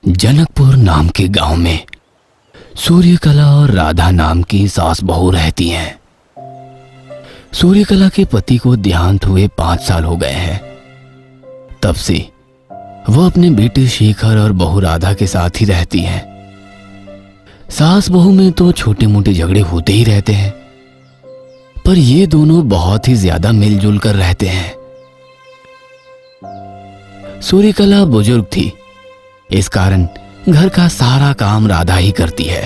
जनकपुर नाम के गांव में सूर्यकला और राधा नाम की सास बहू रहती हैं। सूर्यकला के पति को देहांत हुए 5 साल हो गए हैं। तब से वो अपने बेटे शेखर और बहू राधा के साथ ही रहती हैं। सास बहू में तो छोटे मोटे झगड़े होते ही रहते हैं, पर ये दोनों बहुत ही ज्यादा मिलजुल कर रहते हैं। सूर्यकला बुजुर्ग थी, इस कारण घर का सारा काम राधा ही करती है।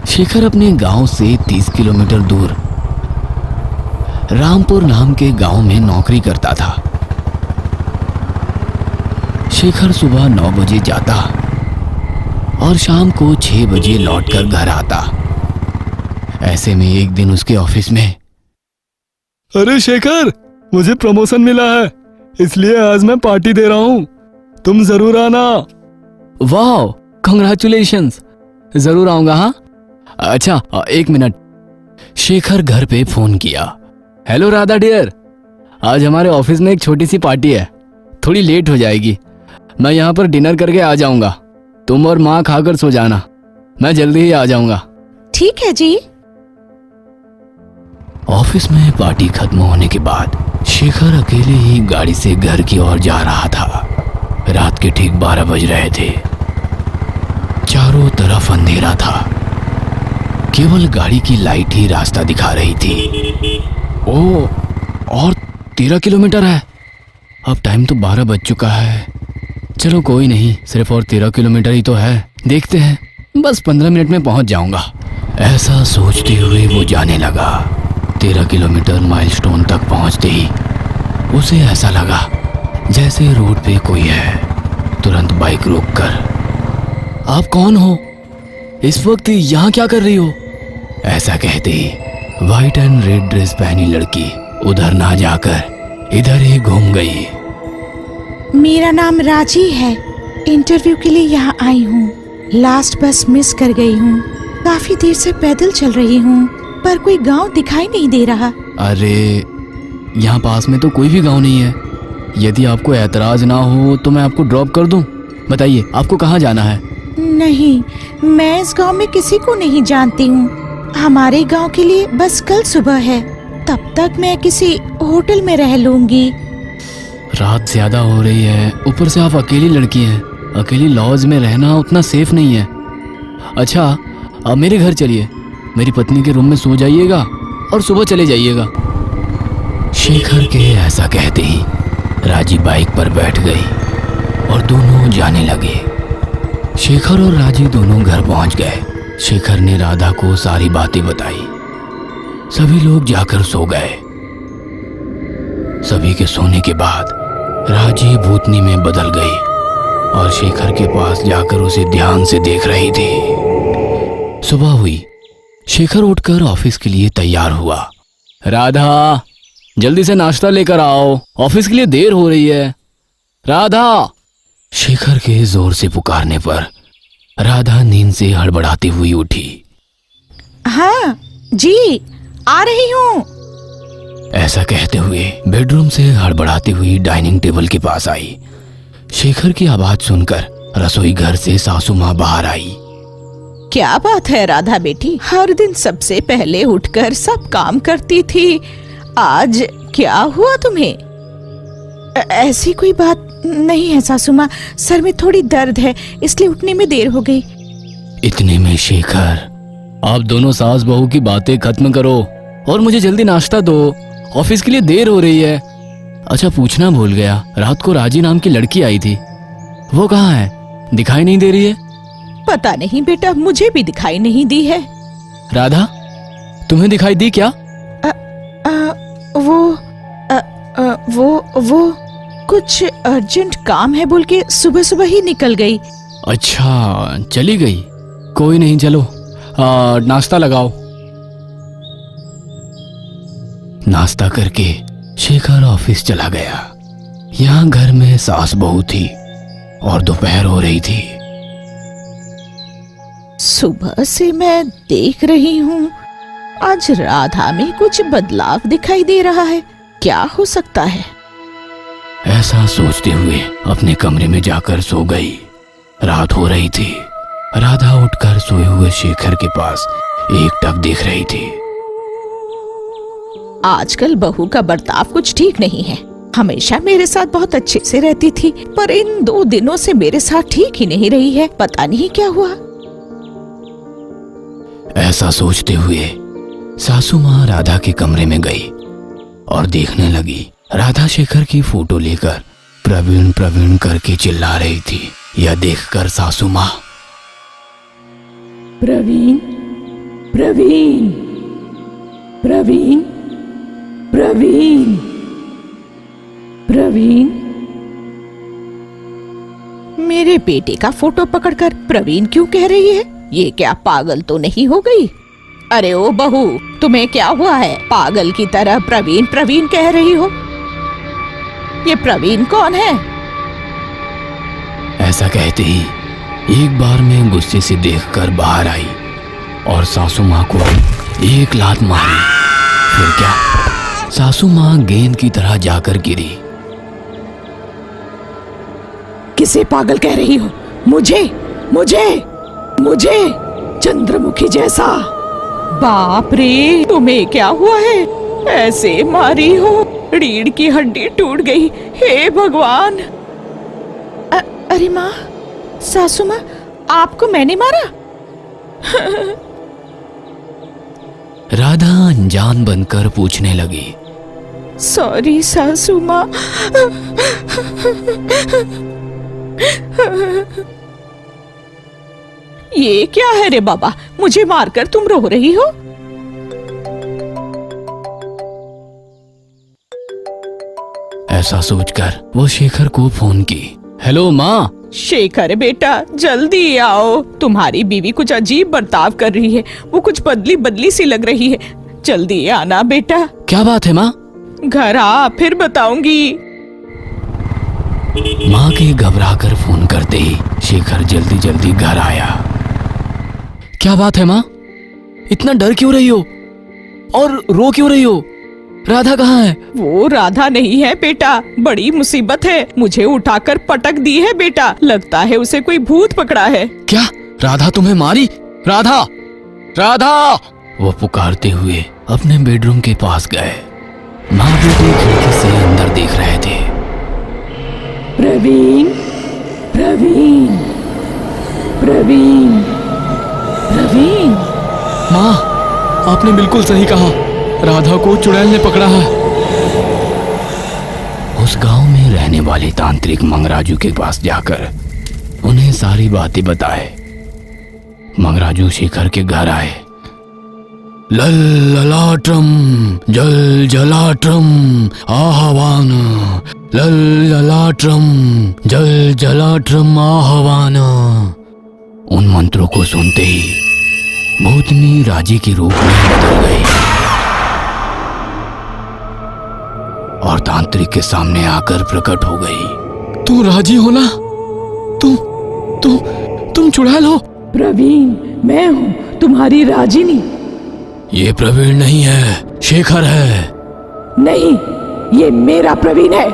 शेखर अपने गांव से 30 किलोमीटर दूर रामपुर नाम के गांव में नौकरी करता था। शेखर सुबह 9 बजे जाता और शाम को 6 बजे लौटकर घर आता। ऐसे में एक दिन उसके ऑफिस में, अरे शेखर, मुझे प्रमोशन मिला है, इसलिए आज मैं पार्टी दे रहा हूँ, तुम जरूर आना। वाह, कांग्रेचुलेशंस, जरूर आऊंगा। हाँ अच्छा, 1 मिनट। शेखर घर पे फोन किया। हेलो राधा डियर, आज हमारे ऑफिस में एक छोटी सी पार्टी है, थोड़ी लेट हो जाएगी। मैं यहाँ पर डिनर करके आ जाऊंगा, तुम और माँ खाकर सो जाना, मैं जल्दी ही आ जाऊंगा। ठीक है जी। ऑफिस में पार्टी खत्म होने के बाद शेखर अकेले ही गाड़ी से घर की ओर जा रहा था। रात के ठीक 12 बज रहे थे। चारों तरफ अंधेरा था, केवल गाड़ी की लाइट ही रास्ता दिखा रही थी। ओ, और 13 किलोमीटर है। अब टाइम तो 12 बज चुका है। चलो कोई नहीं, सिर्फ और 13 किलोमीटर ही तो है, देखते हैं, बस 15 मिनट में पहुंच जाऊंगा। ऐसा सोचते हुए वो जाने लगा। 13 किलोमीटर माइलस्टोन तक पहुंचते ही उसे ऐसा लगा जैसे रोड पे कोई है। तुरंत बाइक रोककर, आप कौन हो? इस वक्त यहाँ क्या कर रही हो? ऐसा कहते ही व्हाइट एंड रेड ड्रेस पहनी लड़की उधर ना जाकर इधर ही घूम गई। मेरा नाम राजी है, इंटरव्यू के लिए यहाँ आई हूँ। लास्ट बस मिस कर गई हूँ। काफी देर से पैदल चल रही हूँ, पर कोई गांव दिखाई नहीं दे रहा। अरे, यहाँ पास में तो कोई भी गांव नहीं है। यदि आपको ऐतराज ना हो तो मैं आपको ड्रॉप कर दूं। बताइए, आपको कहाँ जाना है? नहीं, मैं इस गांव में किसी को नहीं जानती हूँ। हमारे गांव के लिए बस कल सुबह है, तब तक मैं किसी होटल में रह लूंगी। रात ज्यादा हो रही है, ऊपर से आप अकेली लड़की हैं। अकेली लॉज में रहना उतना सेफ नहीं है। अच्छा, अब मेरे घर चलिए, मेरी पत्नी के रूम में सो जाइएगा और सुबह चले जाइएगा। शेखर के ऐसा कहते ही राजी बाइक पर बैठ गई और दोनों जाने लगे। शेखर और राजी दोनों घर पहुंच गए। शेखर ने राधा को सारी बातें बताई। सभी लोग जाकर सो गए। सभी के सोने के बाद राजी भूतनी में बदल गई और शेखर के पास जाकर उसे ध्यान से देख रही थी। सुबह हुई। शेखर उठकर ऑफिस के लिए तैयार हुआ। राधा, जल्दी से नाश्ता लेकर आओ, ऑफिस के लिए देर हो रही है। राधा! शेखर के जोर से पुकारने पर राधा नींद से हड़बड़ाती हुई उठी। हाँ जी, आ रही हूँ। ऐसा कहते हुए बेडरूम से हड़बड़ाती हुई डाइनिंग टेबल के पास आई। शेखर की आवाज सुनकर रसोई घर से सासू माँ बाहर आई। क्या बात है राधा बेटी, हर दिन सबसे पहले उठकर सब काम करती थी, आज क्या हुआ तुम्हें? ऐसी कोई बात नहीं है सासू माँ, सर में थोड़ी दर्द है, इसलिए उठने में देर हो गई। इतने में शेखर, आप दोनों सास बहू की बातें खत्म करो और मुझे जल्दी नाश्ता दो, ऑफिस के लिए देर हो रही है। अच्छा, पूछना भूल गया, रात को राजी नाम की लड़की आई थी, वो कहाँ है? दिखाई नहीं दे रही है। पता नहीं बेटा, मुझे भी दिखाई नहीं दी है। राधा, तुम्हें दिखाई दी क्या? वो कुछ अर्जेंट काम है बोल के सुबह सुबह ही निकल गई। अच्छा, चली गई, कोई नहीं, चलो नाश्ता लगाओ। नाश्ता करके शेखर ऑफिस चला गया। यहाँ घर में सास बहू थी और दोपहर हो रही थी। सुबह से मैं देख रही हूँ, आज राधा में कुछ बदलाव दिखाई दे रहा है, क्या हो सकता है? ऐसा सोचते हुए अपने कमरे में जाकर सो गई। रात हो रही थी। राधा उठकर सोए हुए शेखर के पास एकटक देख रही थी। आजकल बहू का बर्ताव कुछ ठीक नहीं है। हमेशा मेरे साथ बहुत अच्छे से रहती थी, पर इन 2 दिनों से मेरे साथ ठीक ही नहीं रही है। पता नहीं क्या हुआ। ऐसा सोचते हुए सासू माँ राधा के कमरे में गई और देखने लगी। राधा शेखर की फोटो लेकर प्रवीण प्रवीण करके चिल्ला रही थी। यह देखकर सासू माँ प्रवीण प्रवीण प्रवीण प्रवीण प्रवीण, मेरे बेटे का फोटो पकड़कर प्रवीण क्यों कह रही है? ये क्या पागल तो नहीं हो गई? अरे ओ बहू, तुम्हें क्या हुआ है? पागल की तरह प्रवीण प्रवीण कह रही हो। ये प्रवीण कौन है? ऐसा कहते ही एक बार मैं गुस्से से देखकर बाहर आई और सासू माँ को एक लात मारी। फिर क्या, सासू माँ गेंद की तरह जाकर गिरी। किसे पागल कह रही हो? मुझे मुझे मुझे चंद्रमुखी जैसा। बाप रे, तुम्हें क्या हुआ है? ऐसे मारी हो, रीढ़ की हड्डी टूट गई। हे भगवान! अरे माँ, सासू माँ, आपको मैंने मारा? राधा अनजान बनकर पूछने लगी। सॉरी सासू माँ। ये क्या है रे बाबा, मुझे मारकर तुम रो रही हो? ऐसा सोचकर वो शेखर को फोन की। हेलो माँ। शेखर बेटा, जल्दी आओ। तुम्हारी बीवी कुछ अजीब बर्ताव कर रही है। वो कुछ बदली बदली सी लग रही है। जल्दी आना बेटा। क्या बात है माँ? घर आ, फिर बताऊंगी। माँ के घबराकर फोन करते ही शेखर जल्दी जल्दी घर आया। क्या बात है माँ? इतना डर क्यों रही हो और रो क्यों रही हो? राधा कहाँ है? वो राधा नहीं है बेटा, बड़ी मुसीबत है। मुझे उठाकर पटक दी है बेटा। लगता है उसे कोई भूत पकड़ा है। क्या? राधा तुम्हें मारी? राधा, राधा! वो पुकारते हुए अपने बेडरूम के पास गए। माँ बेटे खिड़की से अंदर देख रहे थे। प्रवीण प्रवीण प्रवीण प्रवीण। माँ, आपने बिल्कुल सही कहा। राधा को चुड़ैल ने पकड़ा है। उस गांव में रहने वाले तांत्रिक मंगराजू के पास जाकर उन्हें सारी बातें बताए। मंगराजू शेखर के घर आए। ललाटम जल जलाटम आह्वान, ललाटम जल जलाटम आह्वान। उन मंत्रों को सुनते ही भूतनी राजी के रूप में बदल गई और तांत्रिक के सामने आकर प्रकट हो गई। तुम राजी हो ना? तुम चुड़ैल हो? प्रवीण, मैं हूँ तुम्हारी राजिनी। ये प्रवीण नहीं है, शेखर है। नहीं, ये मेरा प्रवीण है।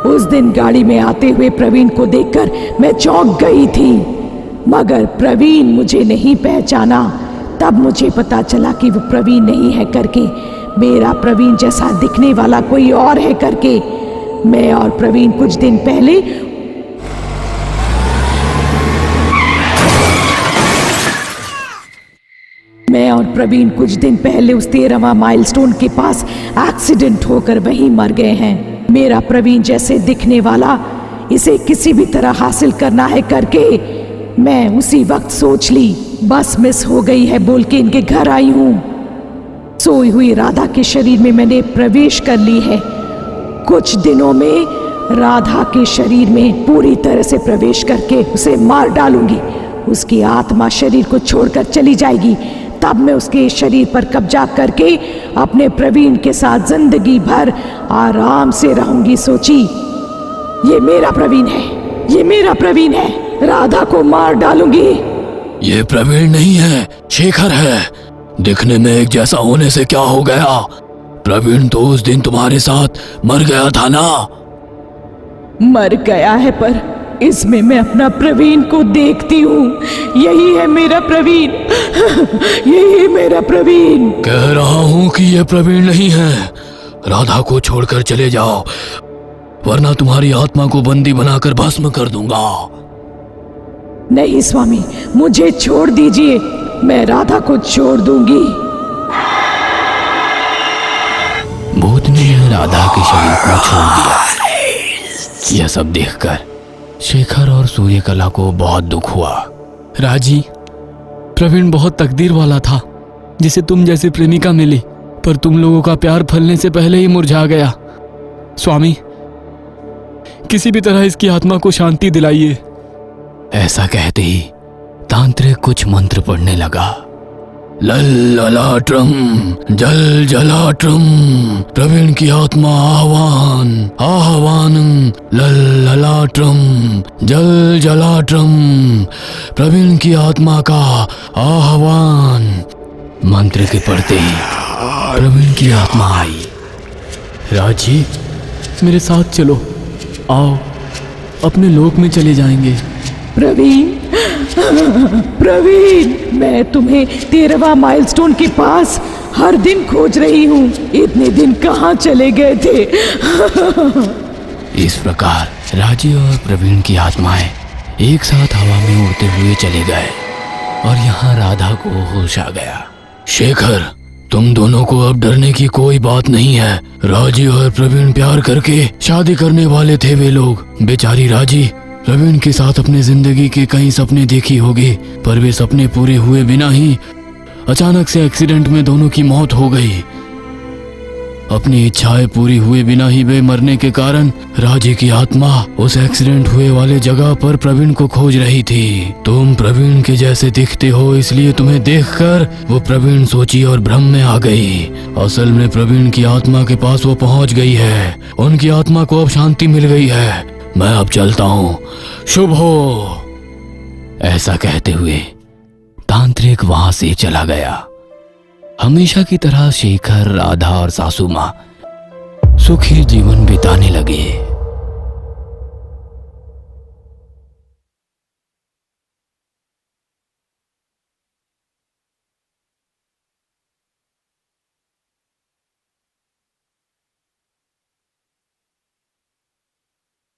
उस दिन गाड़ी में आते हुए प्रवीण को देखकर मैं चौंक गई थी, मगर प्रवीण मुझे नहीं पहचाना। तब मुझे पता चला कि वो प्रवीण नहीं है करके, मेरा प्रवीण जैसा दिखने वाला कोई और है करके। मैं और प्रवीण कुछ दिन पहले उस 13वां माइलस्टोन के पास एक्सीडेंट होकर वहीं मर गए हैं। मेरा प्रवीण जैसे दिखने वाला इसे किसी भी तरह हासिल करना है करके मैं उसी वक्त सोच ली। बस मिस हो गई है बोल के इनके घर आई हूँ। सोई हुई राधा के शरीर में मैंने प्रवेश कर ली है। कुछ दिनों में राधा के शरीर में पूरी तरह से प्रवेश करके उसे मार डालूंगी। उसकी आत्मा शरीर को छोड़कर चली जाएगी। तब मैं उसके शरीर पर कब्जा करके अपने प्रवीण के साथ जिंदगी भर आराम से रहूंगी। सोची, ये मेरा प्रवीण है, ये मेरा प्रवीण है। राधा को मार डालूंगी। ये प्रवीण नहीं है, शेखर है। दिखने में एक जैसा होने से क्या हो गया? प्रवीण तो उस दिन तुम्हारे साथ मर गया था ना? मर गया है, पर इसमें मैं अपना प्रवीण को देखती हूँ। यही है मेरा प्रवीण, यही मेरा प्रवीण। कह रहा हूँ कि ये प्रवीण नहीं है। राधा को छोड़कर चले जाओ, वरना तुम्हारी आत्मा को बंदी बनाकर भस्म कर दूंगा। नहीं स्वामी, मुझे छोड़ दीजिए, मैं राधा को छोड़ दूंगी। भूतनी ने राधा के शरीर को छोड़ दिया। यह सब देखकर शेखर और सूर्यकला को बहुत दुख हुआ। राजी, प्रवीण बहुत तकदीर वाला था, जिसे तुम जैसी प्रेमिका मिली, पर तुम लोगों का प्यार फलने से पहले ही मुरझा गया। स्वामी, किसी भी तरह इसकी आत्मा को शांति दिलाइए। ऐसा कहते ही तांत्रिक कुछ मंत्र पढ़ने लगा। ललाट्रम जल जलाट्रम प्रवीण की आत्मा आह्वान आह्वान ललाट्रम जल जलाट्रम प्रवीण की आत्मा का आह्वान। मंत्र के पढ़ते ही प्रवीण की आत्मा आई। राजी, मेरे साथ चलो, आओ, अपने लोक में चले जाएंगे। प्रवीण, प्रवीण, मैं तुम्हें 13वां माइलस्टोन के पास हर दिन खोज रही हूँ। इतने दिन कहाँ चले गए थे? इस प्रकार राजी और प्रवीण की आत्माएं एक साथ हवा में उड़ते हुए चले गए और यहाँ राधा को होश आ गया। शेखर, तुम दोनों को अब डरने की कोई बात नहीं है। राजी और प्रवीण प्यार करके शादी करने वाले थे वे लोग। बेचारी राजी प्रवीण के साथ अपने जिंदगी के कई सपने देखी होगी, पर वे सपने पूरे हुए बिना ही अचानक से एक्सीडेंट में दोनों की मौत हो गई। अपनी इच्छाएं पूरी हुए बिना ही वे मरने के कारण राजी की आत्मा उस एक्सीडेंट हुए वाले जगह पर प्रवीण को खोज रही थी। तुम प्रवीण के जैसे दिखते हो, इसलिए तुम्हें देखकर वो प्रवीण सोची और भ्रम में आ गई। असल में प्रवीण की आत्मा के पास वो पहुंच गई है। उनकी आत्मा को अब शांति मिल गई है। मैं अब चलता हूँ, शुभ हो। ऐसा कहते हुए तांत्रिक वहां से चला गया। हमेशा की तरह शेखर, राधा और सासू माँ सुखी जीवन बिताने लगे।